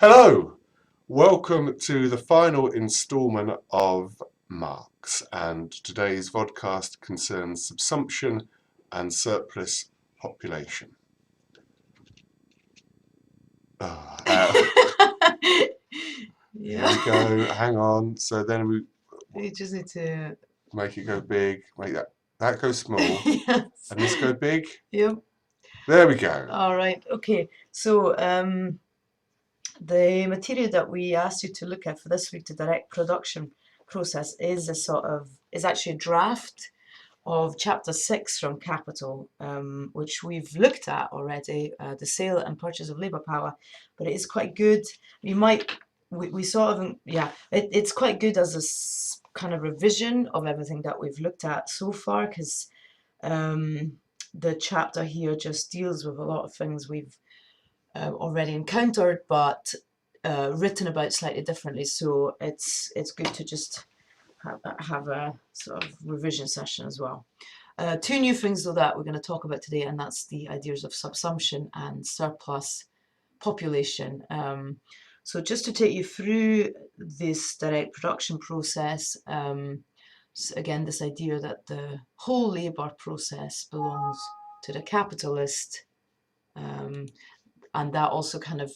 Hello, welcome to the final instalment of Marx, and today's vodcast concerns subsumption and surplus population. Here we go, hang on, so then You just need to make it go big, make that go small, yes. and this go big. Yep. There we go. All right. Okay. So the material that we asked you to look at for this week, the direct production process, is actually a draft of chapter 6 from Capital, which we've looked at already, the sale and purchase of labour power, but it is quite good. It's quite good as a kind of revision of everything that we've looked at so far, because the chapter here just deals with a lot of things we've already encountered, but written about slightly differently. So it's good to just have a sort of revision session as well. Two new things though that we're going to talk about today, and that's the ideas of subsumption and surplus population. So just to take you through this direct production process, so again, this idea that the whole labour process belongs to the capitalist, and that also kind of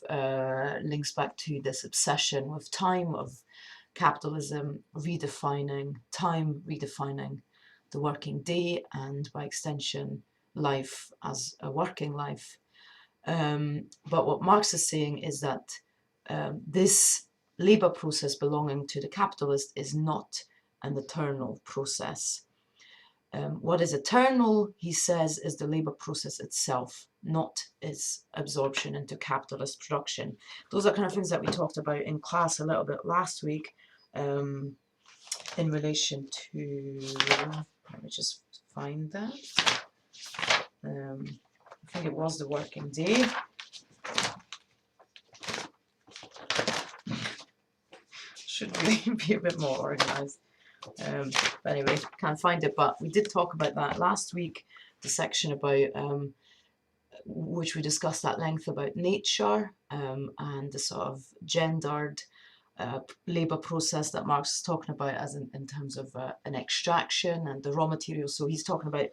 links back to this obsession with time, of capitalism redefining the working day, and by extension life as a working life. But what Marx is saying is that this labour process belonging to the capitalist is not an eternal process. What is eternal, he says, is the labour process itself, not its absorption into capitalist production. Those are kind of things that we talked about in class a little bit last week, in relation to, let me just find that. I think it was the working day. Should really be a bit more organised. But anyway, can't find it, but we did talk about that last week, the section about which we discussed at length about nature, and the sort of gendered labour process that Marx is talking about as in terms of an extraction and the raw materials. So he's talking about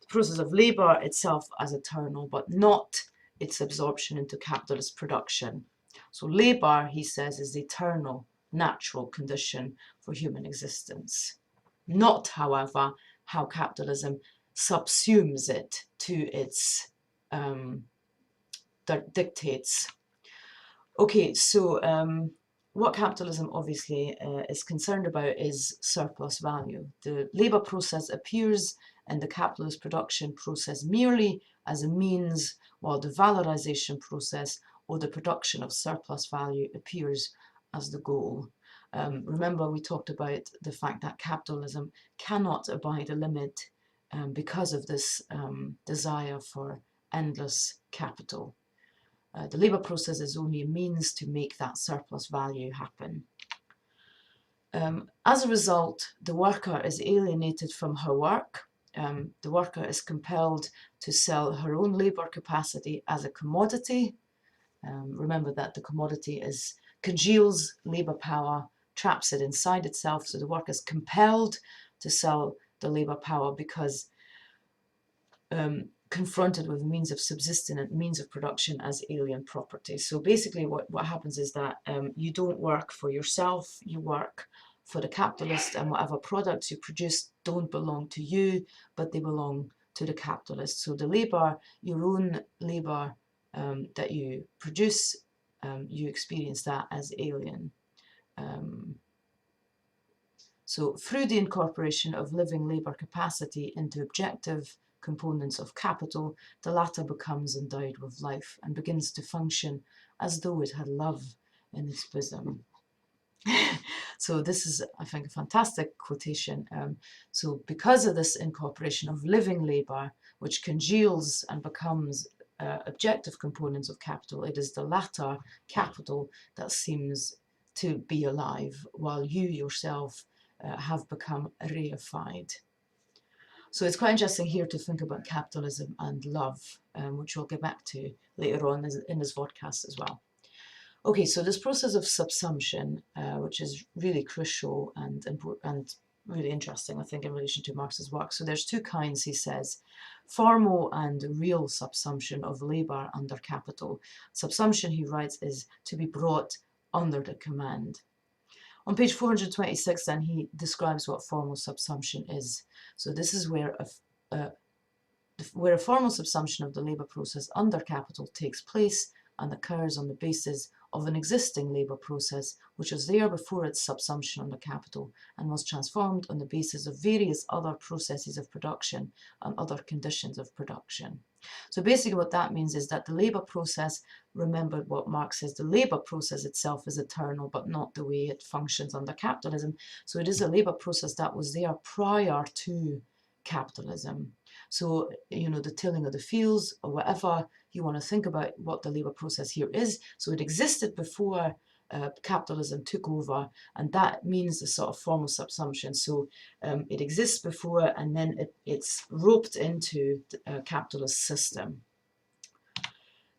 the process of labour itself as eternal, but not its absorption into capitalist production. So labour, he says, is the eternal natural condition for human existence, not, however, how capitalism subsumes it to its dictates. Okay, so what capitalism obviously is concerned about is surplus value. The labour process appears in the capitalist production process merely as a means, while the valorization process or the production of surplus value appears as the goal. Remember, we talked about the fact that capitalism cannot abide a limit because of this desire for endless capital. The labour process is only a means to make that surplus value happen. As a result, the worker is alienated from her work. The worker is compelled to sell her own labour capacity as a commodity. Remember that the commodity congeals labour power, traps it inside itself, so the worker is compelled to sell the labour power because confronted with means of subsistence and means of production as alien property. So basically what happens is that you don't work for yourself, you work for the capitalist, and whatever products you produce don't belong to you, but they belong to the capitalist. So the labour, your own labour that you produce, you experience that as alien. So through the incorporation of living labour capacity into objective components of capital, the latter becomes endowed with life and begins to function as though it had love in its bosom. So this is, I think, a fantastic quotation. So because of this incorporation of living labour, which congeals and becomes objective components of capital, it is the latter, capital, that seems to be alive, while you yourself have become reified. So it's quite interesting here to think about capitalism and love, which we'll get back to later on in this podcast as well. Okay, so this process of subsumption, which is really crucial and really interesting, I think, in relation to Marx's work. So there's two kinds, he says: formal and real subsumption of labour under capital. Subsumption, he writes, is to be brought under the command. On page 426, then, he describes what formal subsumption is. So this is where a formal subsumption of the labour process under capital takes place and occurs on the basis of an existing labour process which was there before its subsumption under capital and was transformed on the basis of various other processes of production and other conditions of production. So basically what that means is that the labour process, remember what Marx says, the labour process itself is eternal, but not the way it functions under capitalism. So it is a labour process that was there prior to capitalism. So, you know, the tilling of the fields or whatever you want to think about what the labour process here is. So it existed before capitalism took over, and that means the sort of formal subsumption. So it exists before, and then it's roped into the capitalist system.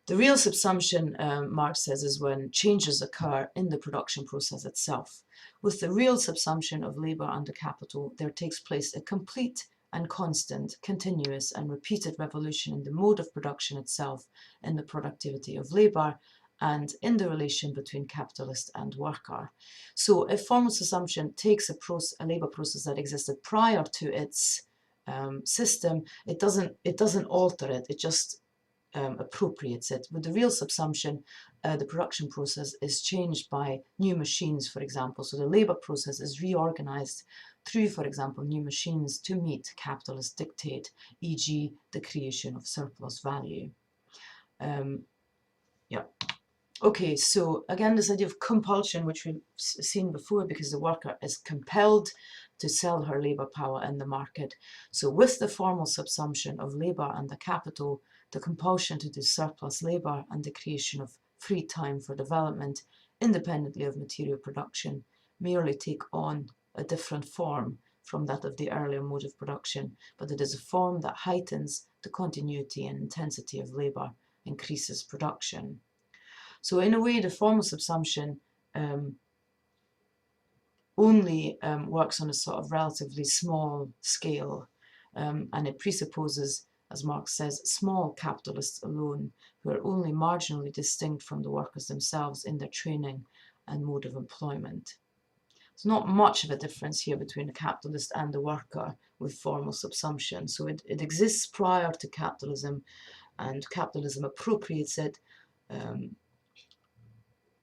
The real subsumption, Marx says, is when changes occur in the production process itself. With the real subsumption of labour under capital, there takes place a complete and constant, continuous and repeated revolution in the mode of production itself, in the productivity of labour, and in the relation between capitalist and worker. So if formal subsumption takes a labour process that existed prior to its system, it doesn't alter it, it just appropriates it. With the real subsumption, the production process is changed by new machines, for example. So the labour process is reorganised through, for example, new machines to meet capitalist dictate, e.g. the creation of surplus value. Yeah. Okay, so again, this idea of compulsion, which we've seen before, because the worker is compelled to sell her labour power in the market. So with the formal subsumption of labour and the capital, the compulsion to do surplus labour and the creation of free time for development, independently of material production, merely take on a different form from that of the earlier mode of production, but it is a form that heightens the continuity and intensity of labour, increases production. So in a way, the formal subsumption only works on a sort of relatively small scale, and it presupposes, as Marx says, small capitalists alone, who are only marginally distinct from the workers themselves in their training and mode of employment. There's not much of a difference here between the capitalist and the worker with formal subsumption. So it exists prior to capitalism, and capitalism appropriates it.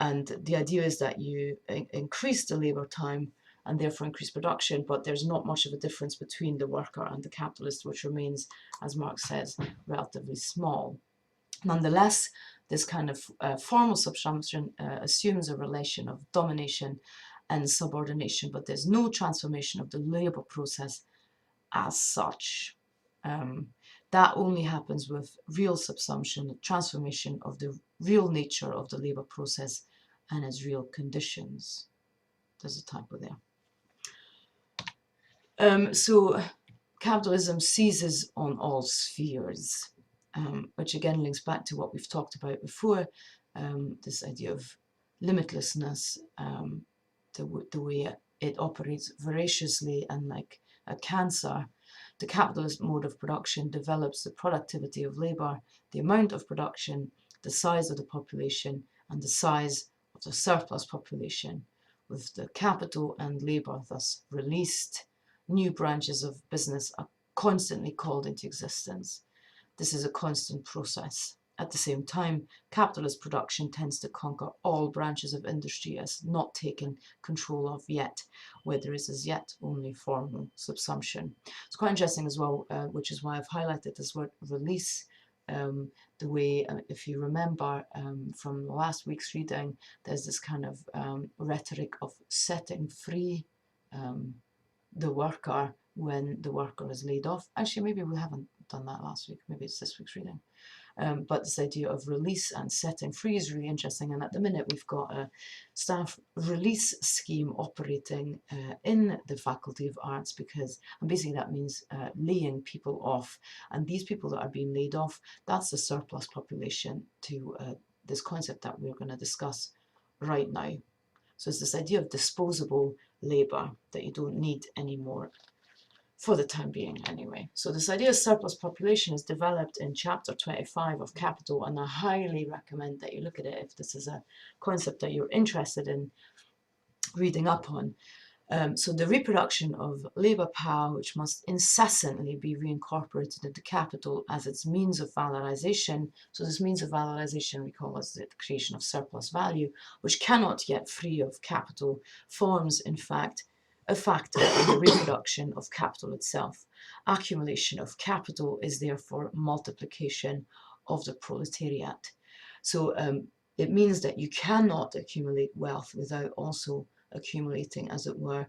And the idea is that you increase the labour time and therefore increase production, but there's not much of a difference between the worker and the capitalist, which remains, as Marx says, relatively small. Nonetheless, this kind of formal subsumption assumes a relation of domination and subordination, but there's no transformation of the labour process as such. That only happens with real subsumption, the transformation of the real nature of the labour process and its real conditions. There's a typo there. So capitalism seizes on all spheres, which again links back to what we've talked about before, this idea of limitlessness, the way it operates voraciously and like a cancer. The capitalist mode of production develops the productivity of labour, the amount of production, the size of the population, and the size of the surplus population. With the capital and labour thus released, new branches of business are constantly called into existence. This is a constant process. At the same time, capitalist production tends to conquer all branches of industry as not taken control of yet, where there is as yet only formal subsumption. It's quite interesting as well, which is why I've highlighted this word release. The way, if you remember from last week's reading, there's this kind of rhetoric of setting free the worker when the worker is laid off. Actually, maybe we haven't done that last week. Maybe it's this week's reading. But this idea of release and setting free is really interesting. And at the minute, we've got a staff release scheme operating in the Faculty of Arts, and basically that means laying people off. And these people that are being laid off, that's the surplus population to this concept that we're going to discuss right now. So it's this idea of disposable labour that you don't need anymore, for the time being anyway. So this idea of surplus population is developed in chapter 25 of Capital, and I highly recommend that you look at it if this is a concept that you're interested in reading up on. So the reproduction of labour power, which must incessantly be reincorporated into capital as its means of valorisation. So this means of valorisation we call as the creation of surplus value, which cannot get free of capital, forms in fact a factor in the reproduction of capital itself. Accumulation of capital is therefore multiplication of the proletariat. So it means that you cannot accumulate wealth without also accumulating, as it were,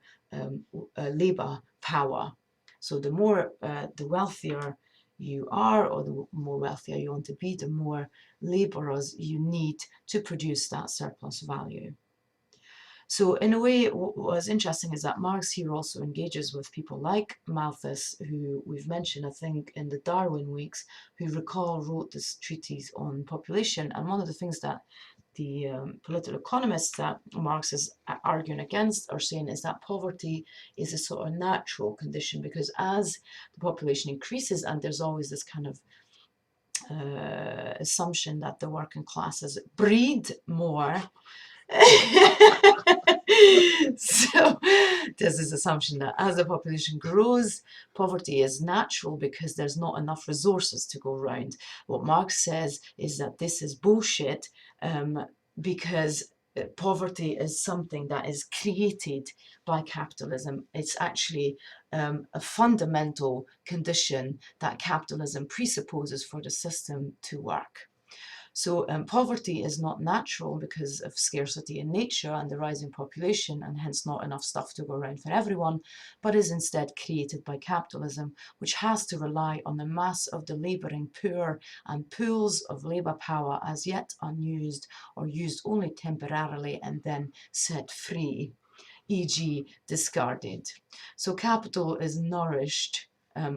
labour power. So the more, the wealthier you are, or the more wealthier you want to be, the more labourers you need to produce that surplus value. So in a way, what was interesting is that Marx here also engages with people like Malthus, who we've mentioned, I think, in the Darwin Weeks, who wrote this treatise on population. And one of the things that the political economists that Marx is arguing against are saying is that poverty is a sort of natural condition, because as the population increases, and there's always this kind of assumption that the working classes breed more. So there's this assumption that as the population grows, poverty is natural because there's not enough resources to go around. What Marx says is that this is bullshit, because poverty is something that is created by capitalism. It's actually a fundamental condition that capitalism presupposes for the system to work. So poverty is not natural because of scarcity in nature and the rising population, and hence not enough stuff to go around for everyone, but is instead created by capitalism, which has to rely on the mass of the labouring poor and pools of labour power as yet unused or used only temporarily and then set free, e.g. discarded. So capital is nourished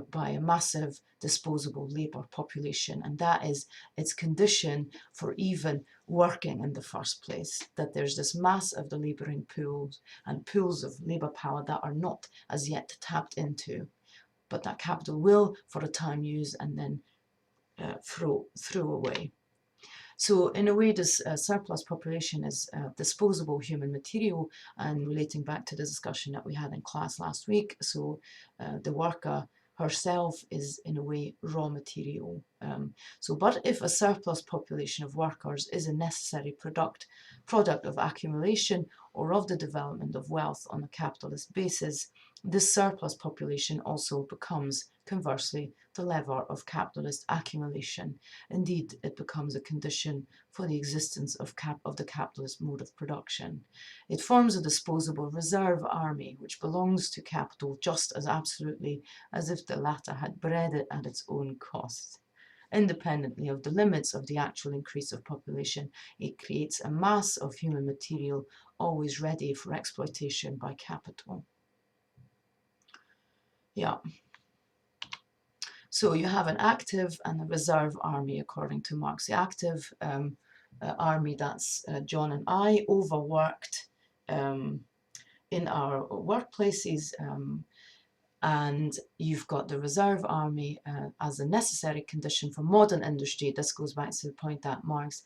by a massive disposable labour population, and that is its condition for even working in the first place, that there's this mass of the labouring pools and pools of labour power that are not as yet tapped into, but that capital will for a time use and then throw away. So in a way, this surplus population is disposable human material, and relating back to the discussion that we had in class last week, so the worker herself is in a way raw material. But if a surplus population of workers is a necessary product of accumulation or of the development of wealth on a capitalist basis, this surplus population also becomes, conversely, the lever of capitalist accumulation. Indeed, it becomes a condition for the existence of the capitalist mode of production. It forms a disposable reserve army which belongs to capital just as absolutely as if the latter had bred it at its own cost. Independently of the limits of the actual increase of population, it creates a mass of human material always ready for exploitation by capital. Yeah. So you have an active and a reserve army, according to Marx. The active army, that's John and I, overworked in our workplaces, and you've got the reserve army as a necessary condition for modern industry. This goes back to the point that Marx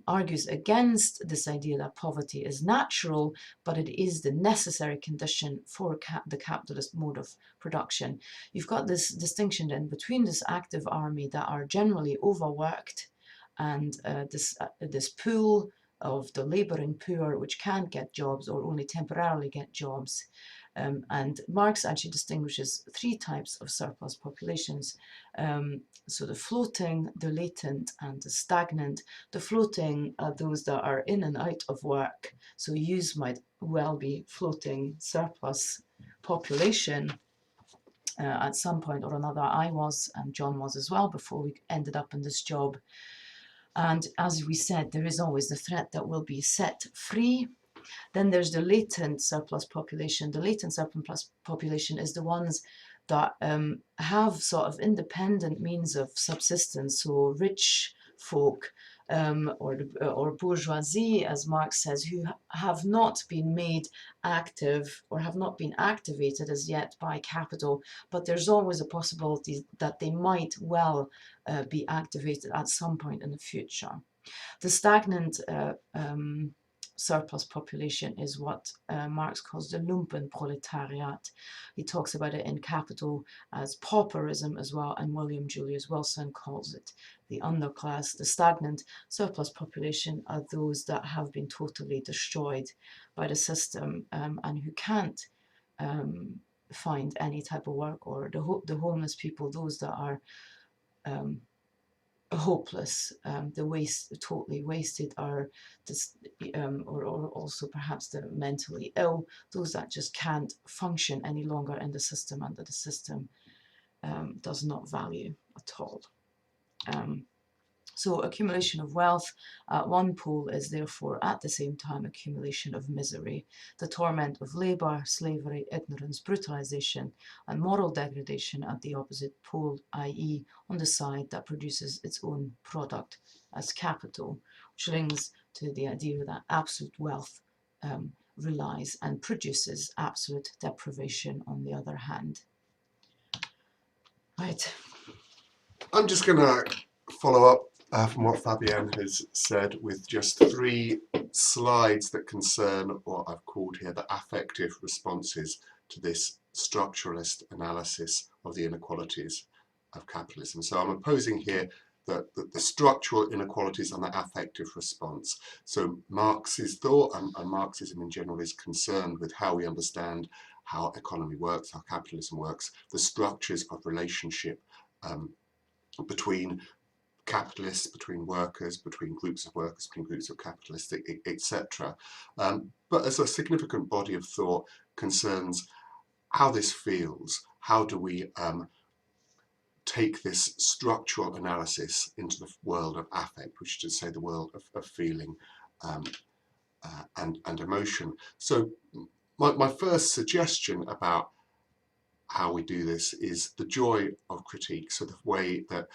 argues against this idea that poverty is natural, but it is the necessary condition for the capitalist mode of production. You've got this distinction then between this active army that are generally overworked and this pool of the labouring poor which can't get jobs or only temporarily get jobs. And Marx actually distinguishes three types of surplus populations. So the floating, the latent, and the stagnant. The floating are those that are in and out of work. So use might well be floating surplus population. At some point or another, I was, and John was as well, before we ended up in this job. And as we said, there is always the threat that we'll be set free. Then there's the latent surplus population. The latent surplus population is the ones that have sort of independent means of subsistence. So rich folk or bourgeoisie, as Marx says, who have not been made active or have not been activated as yet by capital, but there's always a possibility that they might well be activated at some point in the future. The stagnant surplus population is what Marx calls the Lumpenproletariat. He talks about it in Capital as pauperism as well, and William Julius Wilson calls it the underclass. The stagnant surplus population are those that have been totally destroyed by the system and who can't find any type of work, or the homeless people, those that are hopeless, totally wasted, are or also perhaps the mentally ill, those that just can't function any longer in the system and that the system does not value at all. So accumulation of wealth at one pole is therefore at the same time accumulation of misery, the torment of labour, slavery, ignorance, brutalisation and moral degradation at the opposite pole, i.e. on the side that produces its own product as capital, which links to the idea that absolute wealth relies and produces absolute deprivation on the other hand. Right. I'm just going to follow up from what Fabienne has said with just 3 slides that concern what I've called here the affective responses to this structuralist analysis of the inequalities of capitalism. So I'm opposing here the structural inequalities and the affective response. So Marx's thought and Marxism in general is concerned with how we understand how economy works, how capitalism works, the structures of relationship between capitalists, between workers, between groups of workers, between groups of capitalists, etc. But as a significant body of thought concerns how this feels, how do we take this structural analysis into the world of affect, which is to say the world of feeling and emotion. So my first suggestion about how we do this is the joy of critique, so the way that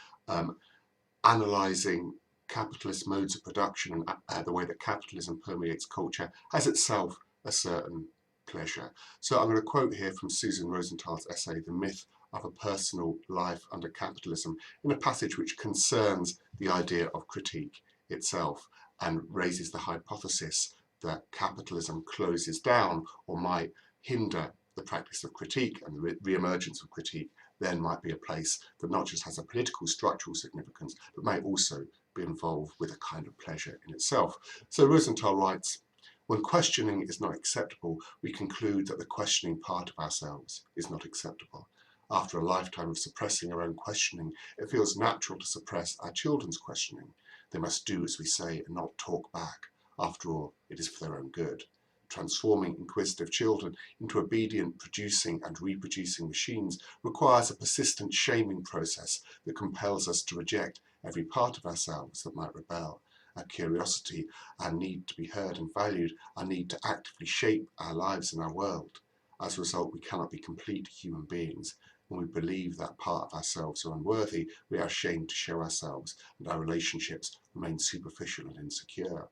analysing capitalist modes of production and the way that capitalism permeates culture has itself a certain pleasure. So I'm going to quote here from Susan Rosenthal's essay, The Myth of a Personal Life Under Capitalism, in a passage which concerns the idea of critique itself and raises the hypothesis that capitalism closes down or might hinder the practice of critique, and the re-emergence of critique then might be a place that not just has a political structural significance, but may also be involved with a kind of pleasure in itself. So Rosenthal writes, when questioning is not acceptable, we conclude that the questioning part of ourselves is not acceptable. After a lifetime of suppressing our own questioning, it feels natural to suppress our children's questioning. They must do as we say and not talk back. After all, it is for their own good. Transforming inquisitive children into obedient, producing and reproducing machines requires a persistent shaming process that compels us to reject every part of ourselves that might rebel. Our curiosity, our need to be heard and valued, our need to actively shape our lives and our world. As a result, we cannot be complete human beings. When we believe that part of ourselves are unworthy, we are ashamed to show ourselves, and our relationships remain superficial and insecure.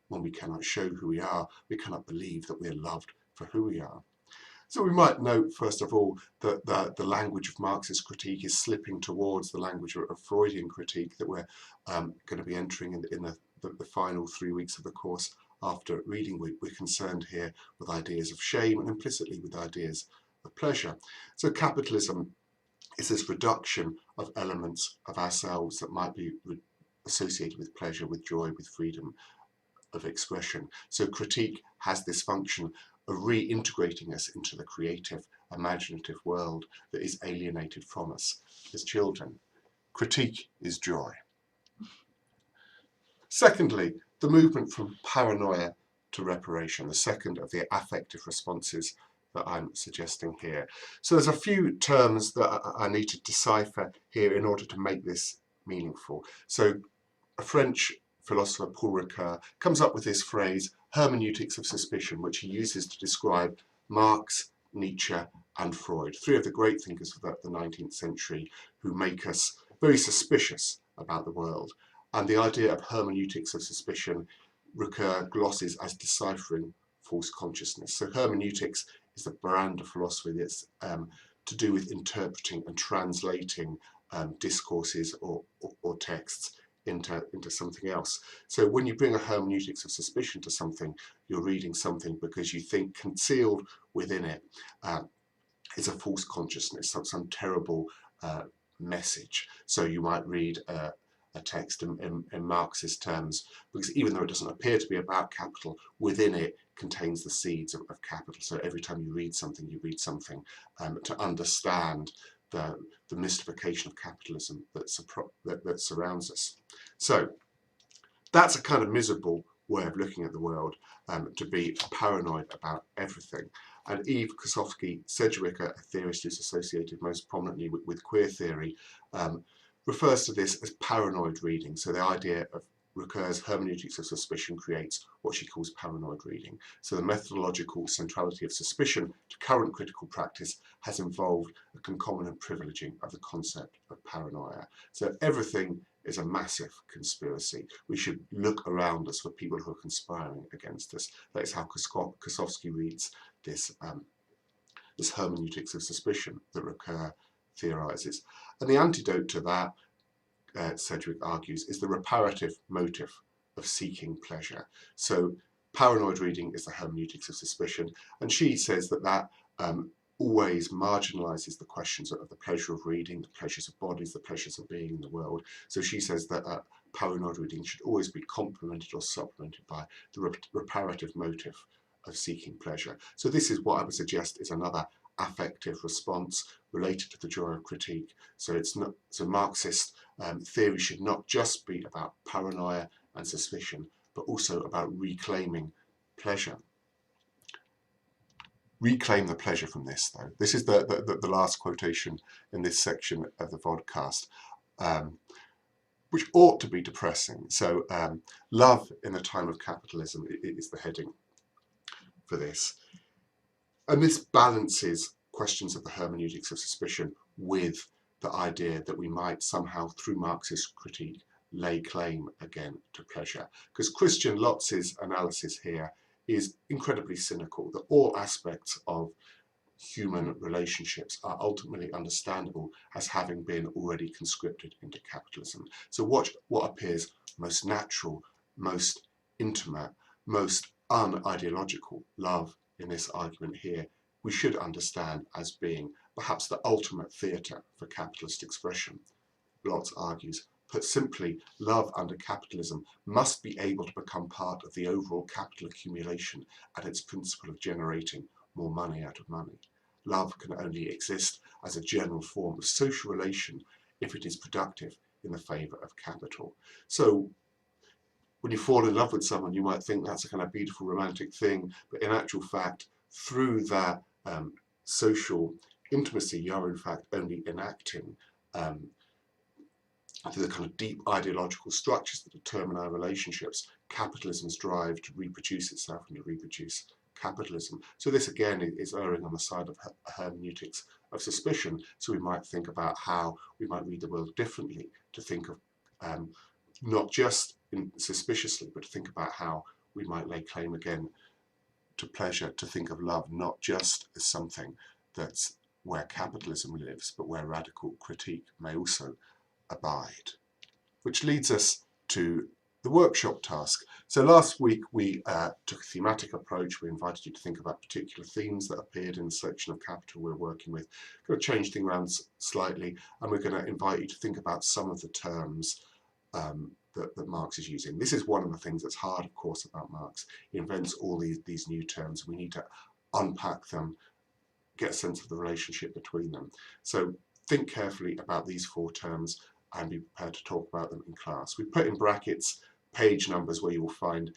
When we cannot show who we are, we cannot believe that we are loved for who we are. So we might note, first of all, that the language of Marxist critique is slipping towards the language of Freudian critique that we're going to be entering in the final 3 weeks of the course after reading week. We're concerned here with ideas of shame and implicitly with ideas of pleasure. So capitalism is this reduction of elements of ourselves that might be associated with pleasure, with joy, with freedom of expression. So critique has this function of reintegrating us into the creative, imaginative world that is alienated from us as children. Critique is joy. Secondly, the movement from paranoia to reparation, the second of the affective responses that I'm suggesting here. So there's a few terms that I need to decipher here in order to make this meaningful. So a French philosopher, Paul Ricoeur, comes up with this phrase, hermeneutics of suspicion, which he uses to describe Marx, Nietzsche and Freud, 3 of the great thinkers of the 19th century who make us very suspicious about the world. And the idea of hermeneutics of suspicion, Ricoeur glosses as deciphering false consciousness. So hermeneutics is the brand of philosophy that's to do with interpreting and translating discourses or texts into something else. So when you bring a hermeneutics of suspicion to something, you're reading something because you think concealed within it is a false consciousness, some terrible message. So you might read a text in Marxist terms, because even though it doesn't appear to be about capital, within it contains the seeds of capital. So every time you read something to understand the mystification of capitalism that surrounds us. So that's a kind of miserable way of looking at the world, to be paranoid about everything. And Eve Kosofsky-Sedgwick, a theorist who's associated most prominently with queer theory, refers to this as paranoid reading. So the idea of Ricoeur's hermeneutics of suspicion creates what she calls paranoid reading. So the methodological centrality of suspicion to current critical practice has involved a concomitant privileging of the concept of paranoia. So everything is a massive conspiracy. We should look around us for people who are conspiring against us. That is how Kosofsky reads this, this hermeneutics of suspicion that Ricoeur theorizes. And the antidote to that, Sedgwick argues, is the reparative motive of seeking pleasure. So paranoid reading is the hermeneutics of suspicion, and she says that always marginalizes the questions of the pleasure of reading, the pleasures of bodies, the pleasures of being in the world. So she says that paranoid reading should always be complemented or supplemented by the reparative motive of seeking pleasure. So this is what I would suggest is another affective response related to the joy of critique. So it's not, so Marxist theory should not just be about paranoia and suspicion, but also about reclaiming pleasure. Reclaim the pleasure from this, though. This is the last quotation in this section of the vodcast, which ought to be depressing. So love in the time of capitalism is the heading for this. And this balances questions of the hermeneutics of suspicion with the idea that we might somehow, through Marxist critique, lay claim again to pleasure. Because Christian Lotz's analysis here is incredibly cynical, that all aspects of human relationships are ultimately understandable as having been already conscripted into capitalism. So what appears most natural, most intimate, most unideological, love in this argument here, we should understand as being perhaps the ultimate theatre for capitalist expression. Lotz argues, put simply, love under capitalism must be able to become part of the overall capital accumulation and its principle of generating more money out of money. Love can only exist as a general form of social relation if it is productive in the favour of capital. So when you fall in love with someone, you might think that's a kind of beautiful romantic thing, but in actual fact, through that social intimacy, you're in fact only enacting the kind of deep ideological structures that determine our relationships, capitalism's drive to reproduce itself and to reproduce capitalism. So this again is erring on the side of hermeneutics of suspicion. So we might think about how we might read the world differently, to think of not just suspiciously, but to think about how we might lay claim again to pleasure, to think of love not just as something that's where capitalism lives, but where radical critique may also abide. Which leads us to the workshop task. So last week we took a thematic approach. We invited you to think about particular themes that appeared in the section of Capital we're working with. We're going to change things around slightly, and we're going to invite you to think about some of the terms that Marx is using. This is one of the things that's hard, of course, about Marx. He invents all these new terms. We need to unpack them, get a sense of the relationship between them. So think carefully about these 4 terms and be prepared to talk about them in class. We put in brackets page numbers where you will find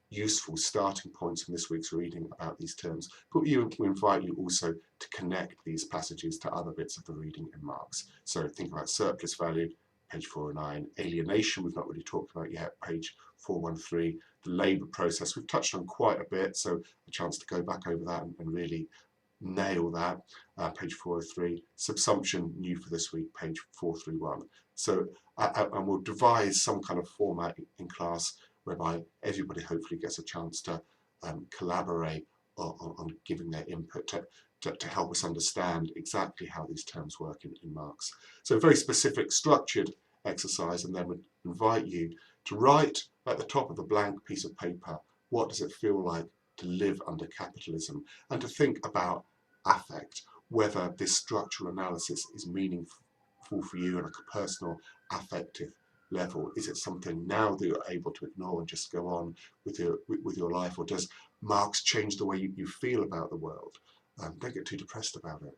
useful starting points from this week's reading about these terms, but we invite you also to connect these passages to other bits of the reading in Marx. So think about surplus value, page 409, alienation, we've not really talked about yet, page 413, the labour process, we've touched on quite a bit, so a chance to go back over that and really nail that, page 403, subsumption, new for this week, page 431. So and we'll devise some kind of format in class whereby everybody hopefully gets a chance to collaborate on giving their input to help us understand exactly how these terms work in Marx. So a very specific structured exercise, and then would invite you to write at the top of a blank piece of paper, what does it feel like to live under capitalism, and to think about affect, whether this structural analysis is meaningful for you on a personal affective level. Is it something now that you're able to ignore and just go on with your life, or does Marx change the way you feel about the world? Don't get too depressed about it.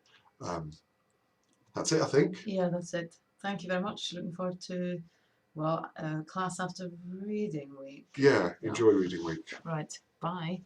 That's it, I think. Yeah, that's it. Thank you very much. Looking forward to, well, class after reading week. Yeah, enjoy reading week. Right. Bye.